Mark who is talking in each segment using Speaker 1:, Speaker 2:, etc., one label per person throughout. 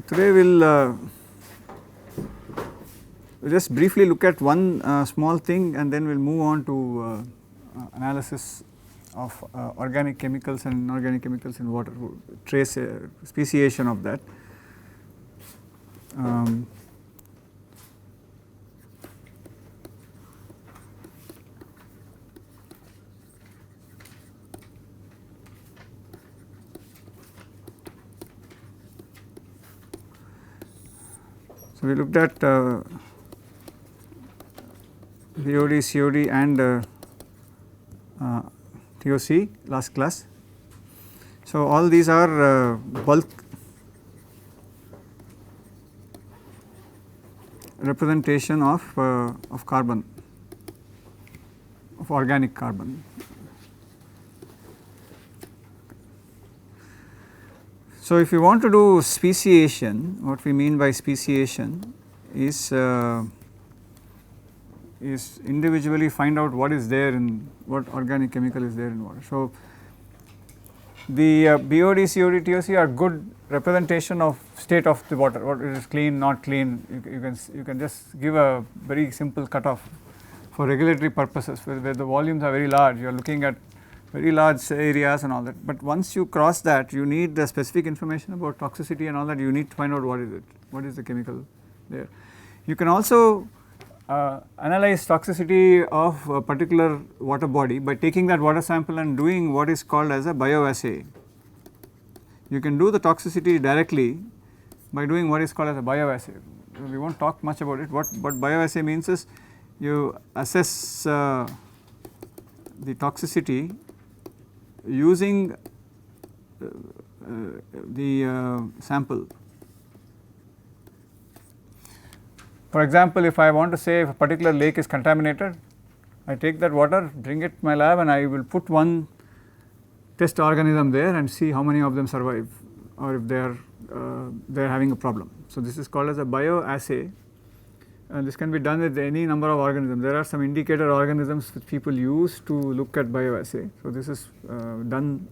Speaker 1: Today we will just briefly look at one small thing and then we will move on to analysis of organic chemicals and inorganic chemicals in water, trace speciation of that. So, we looked at BOD, COD and TOC last class. So, all these are bulk representation of carbon, of organic carbon. So, if you want to do speciation, what we mean by speciation is individually find out what is there in what organic chemical is there in water. So, the BOD, COD, TOC are good representation of state of the water, what is clean, not clean. You can just give a very simple cutoff for regulatory purposes where the volumes are very large. You are looking at very large areas and all that, but once you cross that you need the specific information about toxicity and all that. You need to find out what is it, what is the chemical there. You can also analyze toxicity of a particular water body by taking that water sample and doing what is called as a bio-assay. You can do the toxicity directly by doing what is called as a bio-assay. We will not talk much about it. What bio-assay means is you assess the toxicity using the sample. For example, if I want to say if a particular lake is contaminated, I take that water, bring it to my lab and I will put one test organism there and see how many of them survive or if they are having a problem. So, this is called as a bio-assay, and this can be done with any number of organisms. There are some indicator organisms which people use to look at bio-assay. So, this is done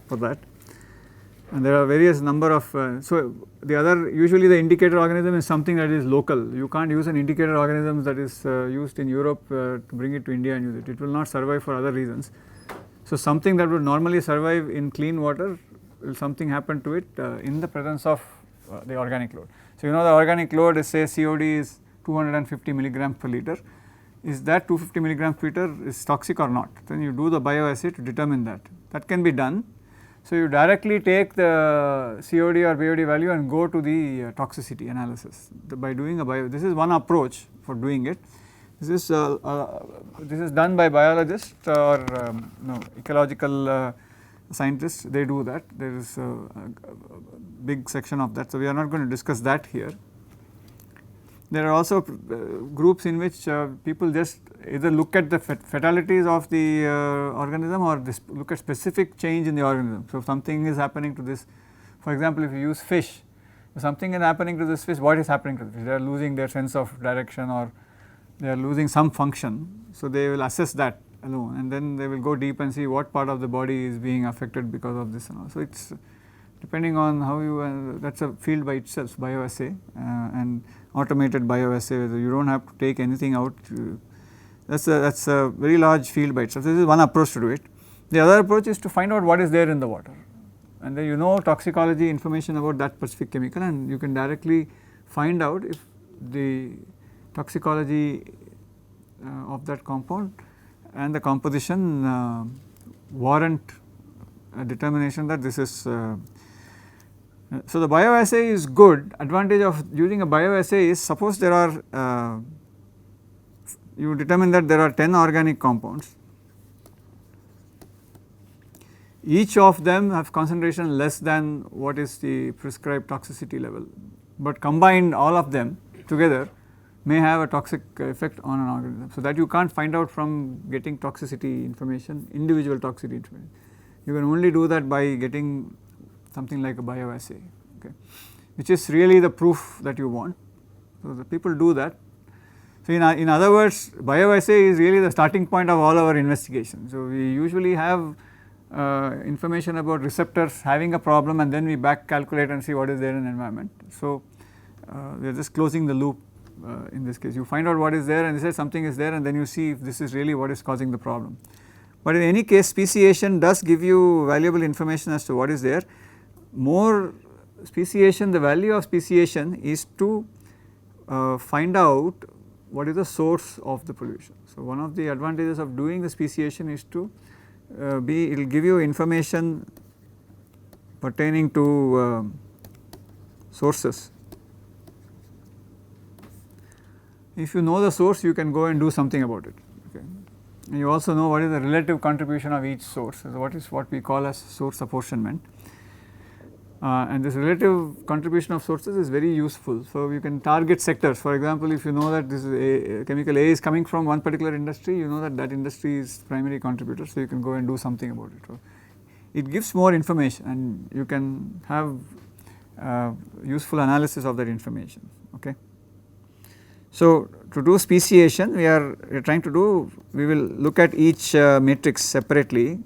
Speaker 1: for that, and there are various number of so the other usually the indicator organism is something that is local. You can't use an indicator organism that is used in Europe to bring it to India and use it. It will not survive for other reasons. So, something that would normally survive in clean water, will something happen to it in the presence of the organic load. So, you know the organic load is say COD is 250 milligrams per liter. Is that 250 milligrams per liter is toxic or not? Then you do the bio-assay to determine that. That can be done. So, you directly take the COD or BOD value and go to the toxicity analysis by doing a this is one approach for doing it. This is done by biologists or ecological scientists. They do that. There is a big section of that. So, we are not going to discuss that here. There are also groups in which people just either look at the fatalities of the organism or look at specific change in the organism. So, if something is happening to this, for example, if you use fish, if something is happening to this fish, what is happening to the fish? They are losing their sense of direction or they are losing some function. So, they will assess that alone and then they will go deep and see what part of the body is being affected because of this and all. So, it is depending on how you that is a field by itself, bio-assay and automated bio-assay, you do not have to take anything out. That is a very large field by itself. This is one approach to do it. The other approach is to find out what is there in the water, and then you know toxicology information about that specific chemical, and you can directly find out if the toxicology of that compound and the composition warrant a determination that this is. So, the bio-assay is good. Advantage of using a bio-assay is, suppose there are you determine that there are 10 organic compounds, each of them have concentration less than what is the prescribed toxicity level, but combined all of them together may have a toxic effect on an organism. So, that you can't find out from getting toxicity information, individual toxicity information. You can only do that by getting something like a bio-assay, okay, which is really the proof that you want. So, the people do that. So, in other words, bio-assay is really the starting point of all our investigations. So, we usually have information about receptors having a problem, and then we back calculate and see what is there in the environment. So, we are just closing the loop in this case. You find out what is there and you say something is there, and then you see if this is really what is causing the problem. But in any case, speciation does give you valuable information as to what is there. More speciation, the value of speciation is to find out what is the source of the pollution. So, one of the advantages of doing the speciation is to it will give you information pertaining to sources. If you know the source, you can go and do something about it. Okay. And you also know what is the relative contribution of each source. So, what we call as source apportionment. And this relative contribution of sources is very useful. So, you can target sectors. For example, if you know that this is chemical A is coming from one particular industry, you know that that industry is primary contributor. So, you can go and do something about it. So, it gives more information and you can have useful analysis of that information. Okay. So, to do speciation we are trying to do, we will look at each matrix separately.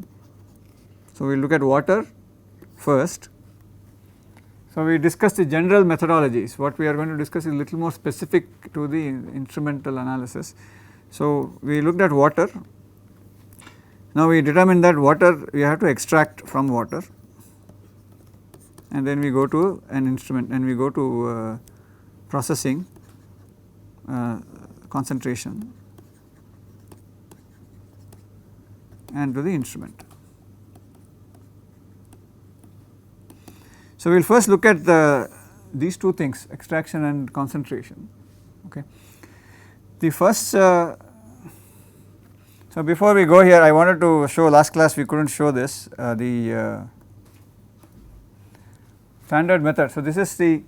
Speaker 1: So, we will look at water first. So, we discussed the general methodologies. What we are going to discuss is a little more specific to the instrumental analysis. So, we looked at water. Now, we determined that water we have to extract from water, and then we go to an instrument and we go to processing, concentration, and to the instrument. So, we will first look at these two things, extraction and concentration. Okay. The first, so before we go here, I wanted to show, last class we could not show this, the standard method. So, this is the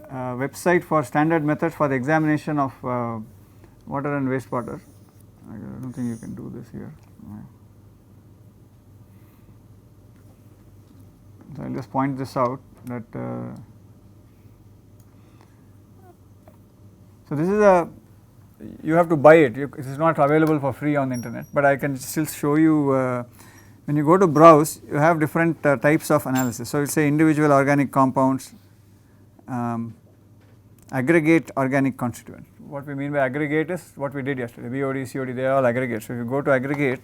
Speaker 1: website for standard methods for the examination of water and wastewater. I do not think you can do this here. So, I will just point this out that so this is a, you have to buy it, it is not available for free on the internet, but I can still show you when you go to browse you have different types of analysis. So, it will say individual organic compounds, aggregate organic constituents. What we mean by aggregate is what we did yesterday, BOD, COD, they are all aggregates. So, if you go to aggregate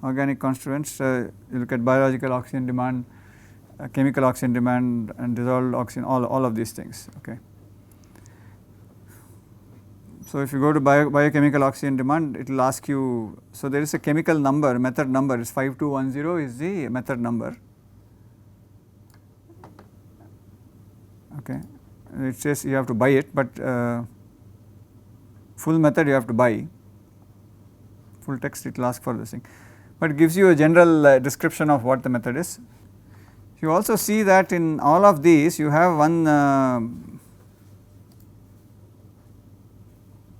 Speaker 1: organic constituents, you look at biological oxygen demand, chemical oxygen demand and dissolved oxygen, all of these things. Okay. So, if you go to biochemical oxygen demand, it will ask you, so there is a chemical number, method number is 5210 is the method number. Okay. It says you have to buy it, but full method you have to buy, full text it will ask for this thing, but it gives you a general description of what the method is. You also see that in all of these you have one,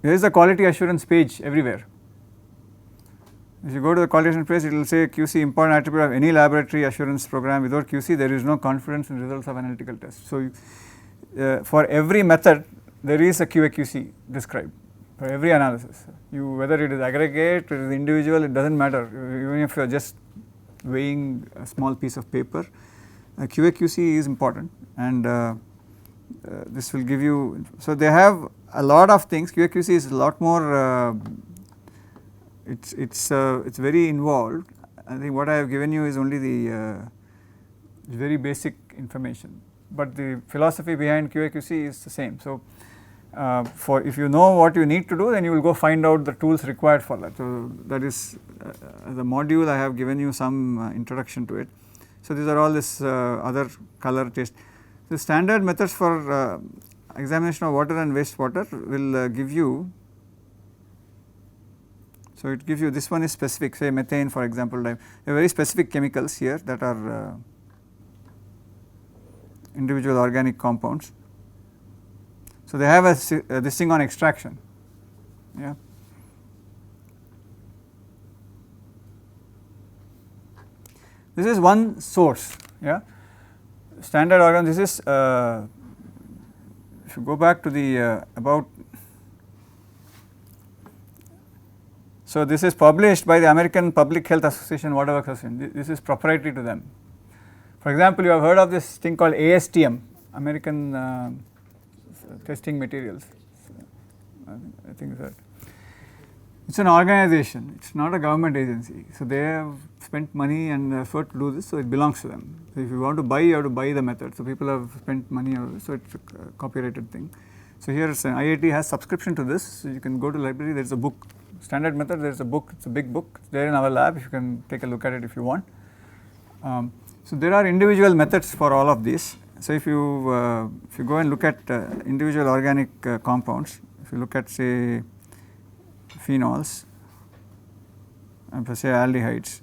Speaker 1: there is a quality assurance page everywhere. If you go to the quality assurance page, it will say QC important attribute of any laboratory assurance program. Without QC there is no confidence in results of analytical tests. So, for every method there is a QA/QC described for every analysis. You, whether it is aggregate, it is individual, it does not matter, even if you are just weighing a small piece of paper. QA/QC is important, and this will give you, so they have a lot of things. QA/QC is a lot more, it's very involved. I think what I have given you is only the very basic information, but the philosophy behind QA/QC is the same. So, for if you know what you need to do, then you will go find out the tools required for that. So, that is the module I have given you some introduction to it. So, these are all this other color taste. The standard methods for examination of water and wastewater will give you, so it gives you, this one is specific, say methane for example, very specific chemicals here that are individual organic compounds. So, they have this thing on extraction. Yeah. This is one source. Yeah. Standard organ. This is if you go back to the about. So, this is published by the American Public Health Association, whatever association, this is proprietary to them. For example, you have heard of this thing called ASTM, American Testing Materials, I think that. It is an organization, it is not a government agency. So, they have spent money and effort to do this, so it belongs to them. So, if you want to buy, you have to buy the method. So, people have spent money on this, so it is a copyrighted thing. So, here IIT has subscription to this, so you can go to library, there is a book, standard method, there is a book, it is a big book, it is there in our lab, you can take a look at it if you want. So, there are individual methods for all of these. So, if you go and look at individual organic compounds, if you look at say phenols and say aldehydes.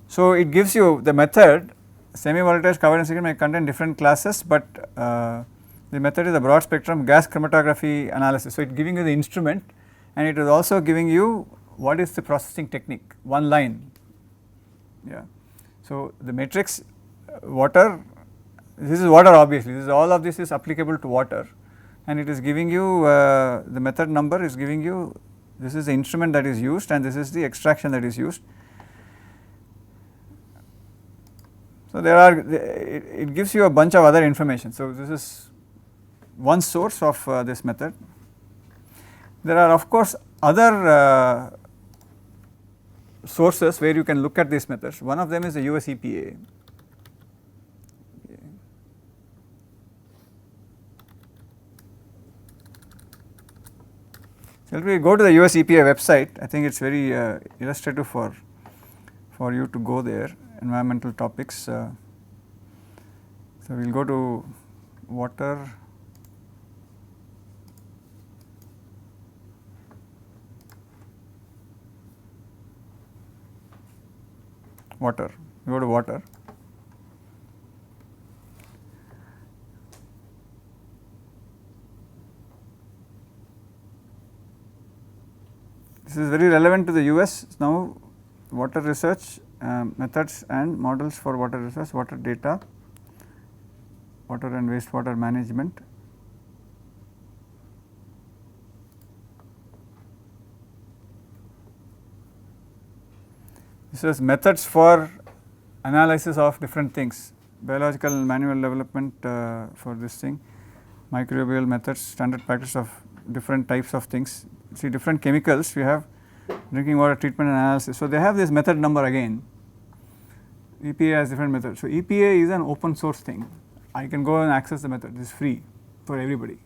Speaker 1: So, it gives you the method, semi-volatiles covered in silicon may contain different classes, but the method is a broad spectrum gas chromatography analysis. So, it is giving you the instrument and it is also giving you what is the processing technique, one line. Yeah. So, the matrix water, this is water obviously, this is all of this is applicable to water, and it is giving you the method number is giving you, this is the instrument that is used and this is the extraction that is used. So, there are it gives you a bunch of other information. So, this is one source of this method. There are of course other sources where you can look at these methods. One of them is the US EPA. So, if we go to the US EPA website, I think it is very illustrative for you to go there, environmental topics. So, we will go to water. Water, you go to water. This is very relevant to the US now, water research, methods and models for water research, water data, water and wastewater management. This is methods for analysis of different things, biological manual development for this thing, microbial methods, standard practice of different types of things. See different chemicals, we have drinking water treatment and analysis. So, they have this method number again, EPA has different methods. So, EPA is an open source thing, I can go and access the method, this is free for everybody.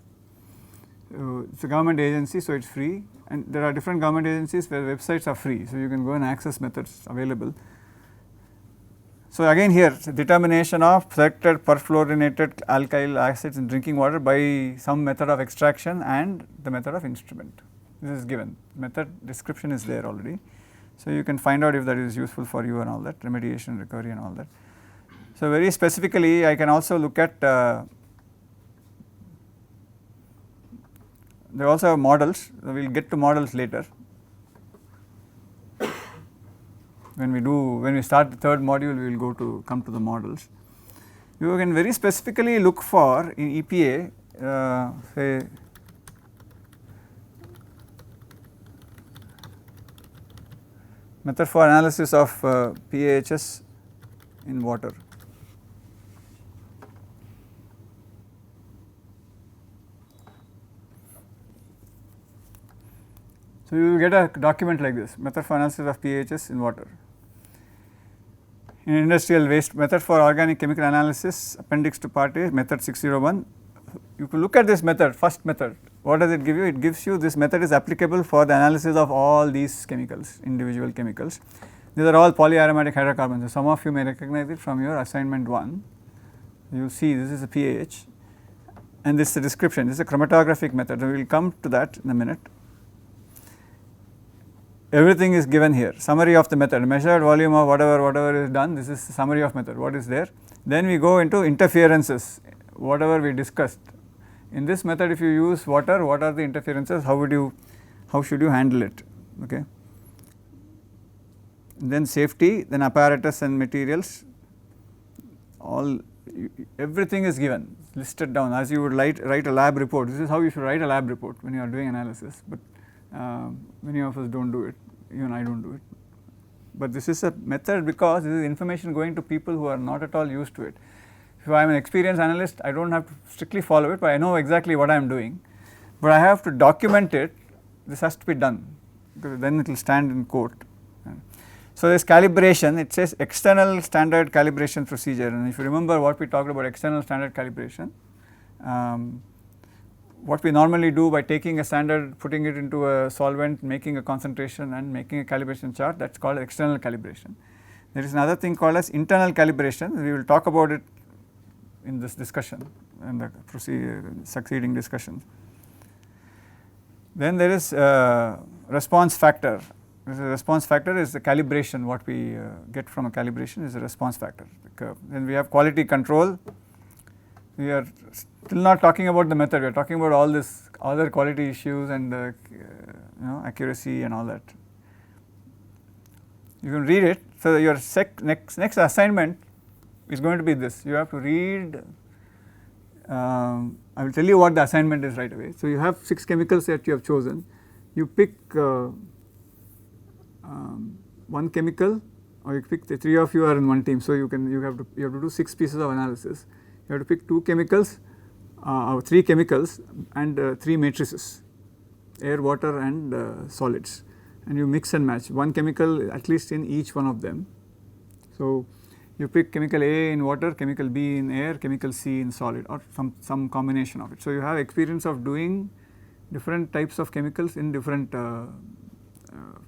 Speaker 1: So, it is a government agency, so it is free, and there are different government agencies where websites are free. So, you can go and access methods available. So, again here determination of selected perfluorinated alkyl acids in drinking water by some method of extraction and the method of instrument. This is given, method description is there already. So, you can find out if that is useful for you and all that, remediation, recovery and all that. So, very specifically I can also look at they also have models, we will get to models later. When we start the third module, we will come to the models. You can very specifically look for in EPA, say method for analysis of PAHs in water. So, you will get a document like this, method for analysis of PAHs in water. In industrial waste, method for organic chemical analysis, appendix to part A, method 601. You can look at this method, first method, what does it give you? It gives you this method is applicable for the analysis of all these chemicals, individual chemicals. These are all polyaromatic hydrocarbons. So, some of you may recognize it from your assignment 1. You see this is a pH and this is the description, this is a chromatographic method. We will come to that in a minute. Everything is given here, summary of the method, measured volume of whatever is done, this is the summary of method, what is there. Then we go into interferences, whatever we discussed. In this method, if you use water, what are the interferences, how should you handle it, okay. Then safety, then apparatus and materials, all everything is given, listed down as you would write a lab report. This is how you should write a lab report when you are doing analysis, but many of us do not do it, even I do not do it. But this is a method because this is information going to people who are not at all used to it. If I am an experienced analyst, I do not have to strictly follow it, but I know exactly what I am doing, but I have to document it. This has to be done because then it will stand in court. So, this calibration, it says external standard calibration procedure, and if you remember what we talked about external standard calibration, what we normally do by taking a standard, putting it into a solvent, making a concentration and making a calibration chart, that is called external calibration. There is another thing called as internal calibration. We will talk about it in this discussion and the succeeding discussions. Then there is response factor. The response factor is the calibration, what we get from a calibration is the response factor, the curve. Then we have quality control. We are still not talking about the method, we are talking about all this other quality issues and accuracy and all that. You can read it. So, your next assignment is going to be this. You have to read, I will tell you what the assignment is right away. So, you have 6 chemicals that you have chosen. You pick one chemical, or you pick the 3 of you are in one team. So, you have to do 6 pieces of analysis. You have to pick 2 chemicals or 3 chemicals and 3 matrices, air, water and solids, and you mix and match one chemical at least in each one of them. So, you pick chemical A in water, chemical B in air, chemical C in solid, or some combination of it. So, you have experience of doing different types of chemicals in different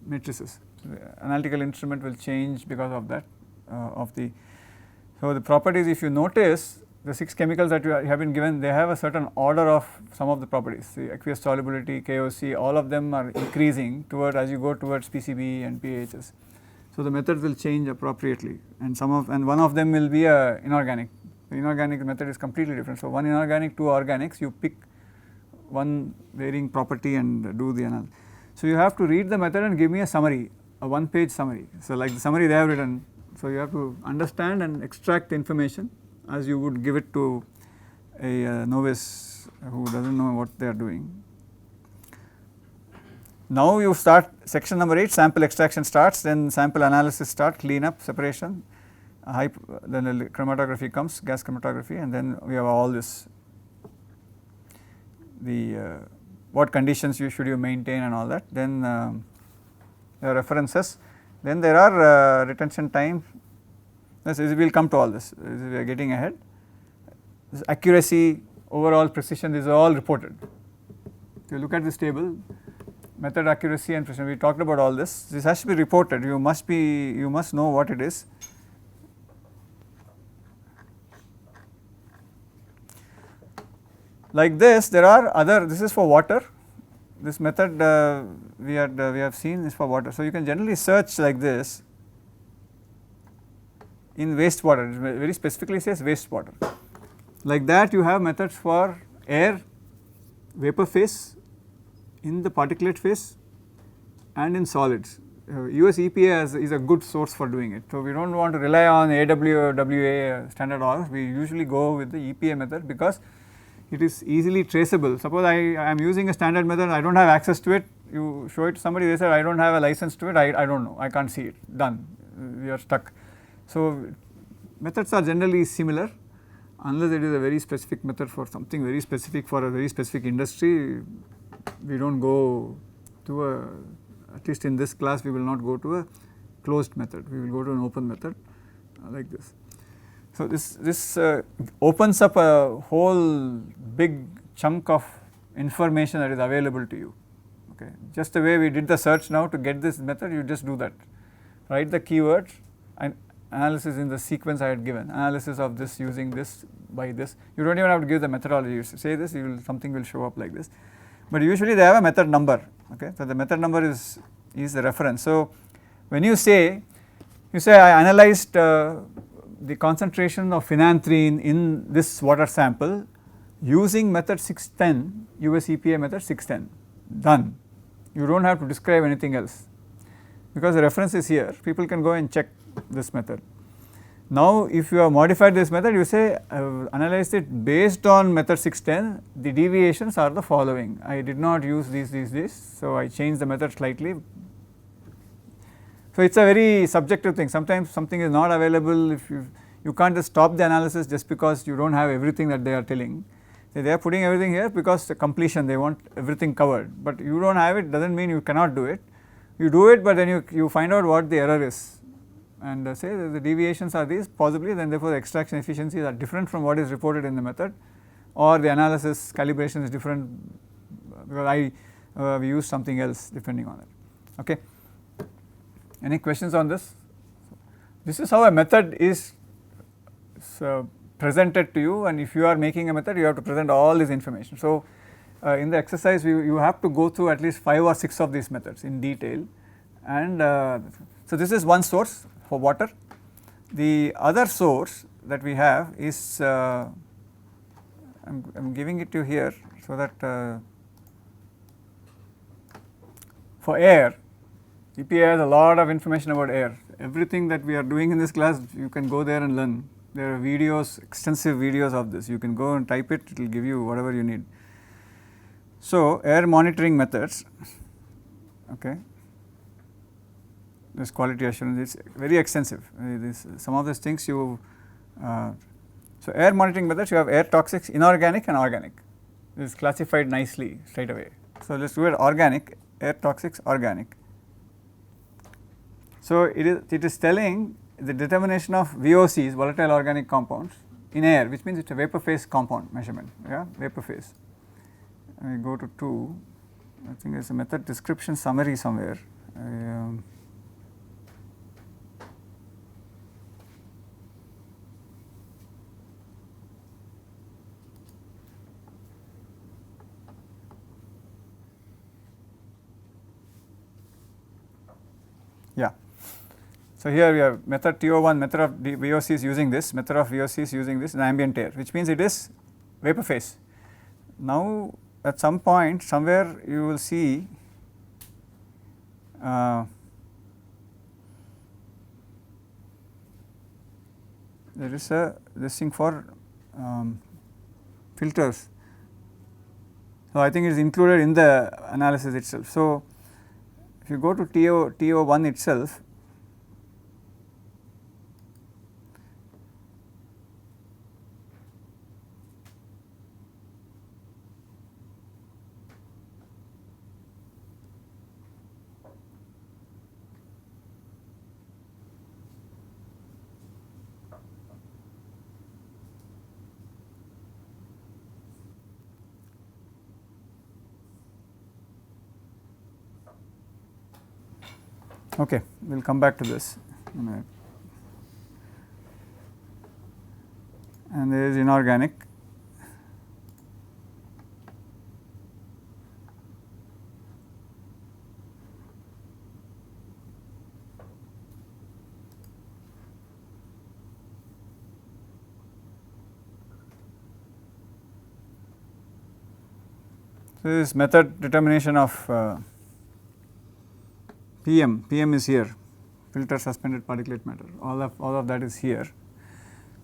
Speaker 1: matrices. So, the analytical instrument will change because of that so the properties, if you notice, the 6 chemicals that you have been given, they have a certain order of some of the properties. The aqueous solubility, KOC, all of them are increasing toward as you go towards PCB and PAHs. So, the methods will change appropriately, and one of them will be inorganic. The inorganic method is completely different. So, 1 inorganic, 2 organics, you pick one varying property and do the analysis. So, you have to read the method and give me a summary, a 1-page summary. So, like the summary they have written. So, you have to understand and extract the information as you would give it to a novice who does not know what they are doing. Now, you start section number 8, sample extraction starts, then sample analysis starts, cleanup, separation, then the chromatography comes, gas chromatography, and then we have all this, what conditions should you maintain and all that. Then there are references, then there are retention time. Yes, we will come to all this, we are getting ahead. This accuracy, overall precision, these are all reported. If you look at this table, method accuracy and precision, we talked about all this. This has to be reported, you must know what it is. Like this, there are other, this is for water. This method we have seen is for water. So, you can generally search like this in wastewater, it very specifically says wastewater. Like that, you have methods for air, vapor phase, in the particulate phase and in solids. US EPA is a good source for doing it. So, we do not want to rely on AWA standard oils, we usually go with the EPA method because it is easily traceable. Suppose I am using a standard method, I do not have access to it, you show it to somebody, they say I do not have a license to it, I do not know, I can't see it, done, we are stuck. So, methods are generally similar unless it is a very specific method for something very specific for a very specific industry. We do not go to at least in this class we will not go to a closed method, we will go to an open method like this. So, this opens up a whole big chunk of information that is available to you. Okay. Just the way we did the search now to get this method, you just do that, write the keywords and analysis in the sequence I had given, analysis of this using this by this. You do not even have to give the methodology, you say this, something will show up like this. But usually they have a method number, okay. So, the method number is the reference. So, when you say I analyzed the concentration of phenanthrene in this water sample using method 610, US EPA method 610, done. You do not have to describe anything else because the reference is here, people can go and check this method. Now, if you have modified this method, you say analyze it based on method 610, the deviations are the following. I did not use these, so I changed the method slightly. So, it is a very subjective thing. Sometimes something is not available. If you can't just stop the analysis just because you do not have everything that they are telling. So, they are putting everything here because the completion, they want everything covered, but you do not have it, does not mean you cannot do it. You do it, but then you find out what the error is, and say the deviations are these possibly, then therefore the extraction efficiencies are different from what is reported in the method, or the analysis calibration is different because we use something else depending on it. Okay. Any questions on this? This is how a method is presented to you, and if you are making a method, you have to present all this information. So, in the exercise you have to go through at least 5 or 6 of these methods in detail, and so this is one source for water. The other source that we have is I am giving it to you here, so that for air, EPA has a lot of information about air. Everything that we are doing in this class, you can go there and learn. There are videos, extensive videos of this. You can go and type it, it will give you whatever you need. So, air monitoring methods, okay. This quality assurance is very extensive. Some of these things you, so air monitoring methods, you have air toxics, inorganic and organic. This is classified nicely straight away. So, let us do it organic, air toxics, organic. So, it is telling the determination of VOCs, volatile organic compounds, in air, which means it is a vapor phase compound measurement, yeah, vapor phase. I go to 2, I think there is a method description summary somewhere. Yeah. So, here we have method TO1, method of VOC is using this, method of VOC is using this in ambient air, which means it is vapor phase. Now, at some point somewhere you will see there is this thing for filters. So, I think it is included in the analysis itself. So, if you go to TO1 itself, okay, we will come back to this in a minute. And there is inorganic. So, this is method determination of PM is here, filter suspended particulate matter, all of that is here.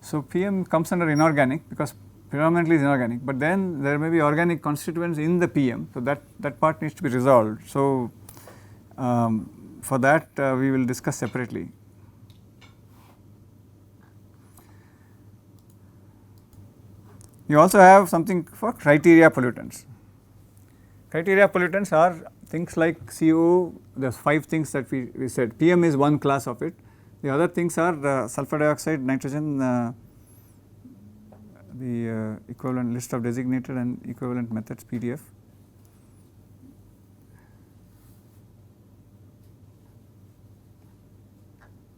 Speaker 1: So, PM comes under inorganic because predominantly is inorganic, but then there may be organic constituents in the PM. So, that part needs to be resolved. So, for that we will discuss separately. You also have something for criteria pollutants. Criteria pollutants are things like CO, there are 5 things that we said, PM is one class of it. The other things are sulfur dioxide, nitrogen, the equivalent list of designated and equivalent methods PDF.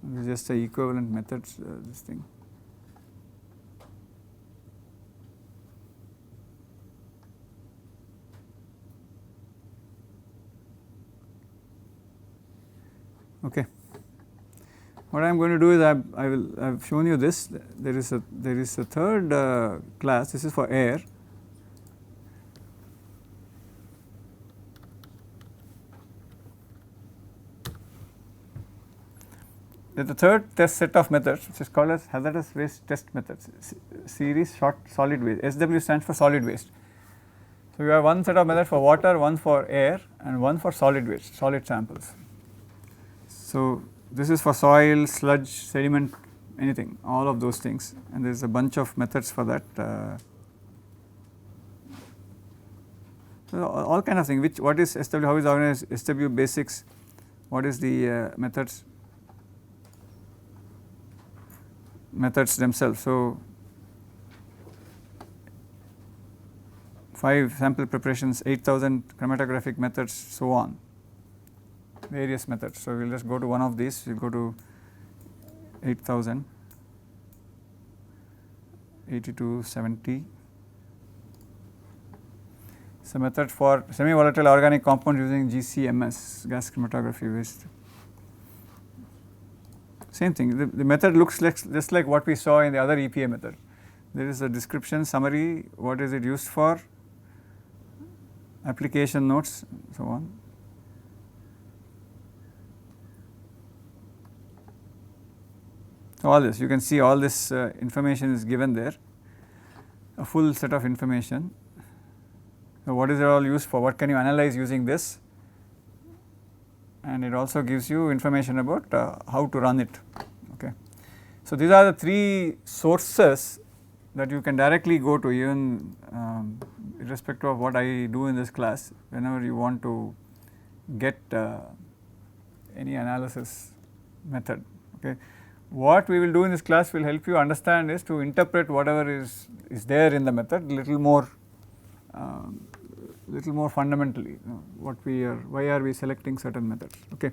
Speaker 1: This is just the equivalent methods, this thing. Okay. What I am going to do is I have shown you this. There is a third class. This is for air. There is the third test set of methods which is called as hazardous waste test methods, series short solid waste. SW stands for solid waste. So, you have one set of methods for water, one for air and one for solid waste, solid samples. So, this is for soil, sludge, sediment, anything, all of those things, and there is a bunch of methods for that. So, all kind of things, what is SW, how is organized, SW basics, what is the methods themselves. So, 5 sample preparations, 8,000 chromatographic methods, so on, various methods. So, we will just go to one of these, we will go to 8,000, 8270. It's a method for semi-volatile organic compounds using GCMS, gas chromatography waste. Same thing, the method looks like just like what we saw in the other EPA method. There is a description, summary, what is it used for, application notes, so on. So, all this, you can see all this information is given there, a full set of information. So, what is it all used for, what can you analyze using this, and it also gives you information about how to run it. Okay. So, these are the 3 sources that you can directly go to, even irrespective of what I do in this class, whenever you want to get any analysis method. Okay. What we will do in this class will help you understand is to interpret whatever is there in the method little more fundamentally, what we are, why are we selecting certain methods. Okay.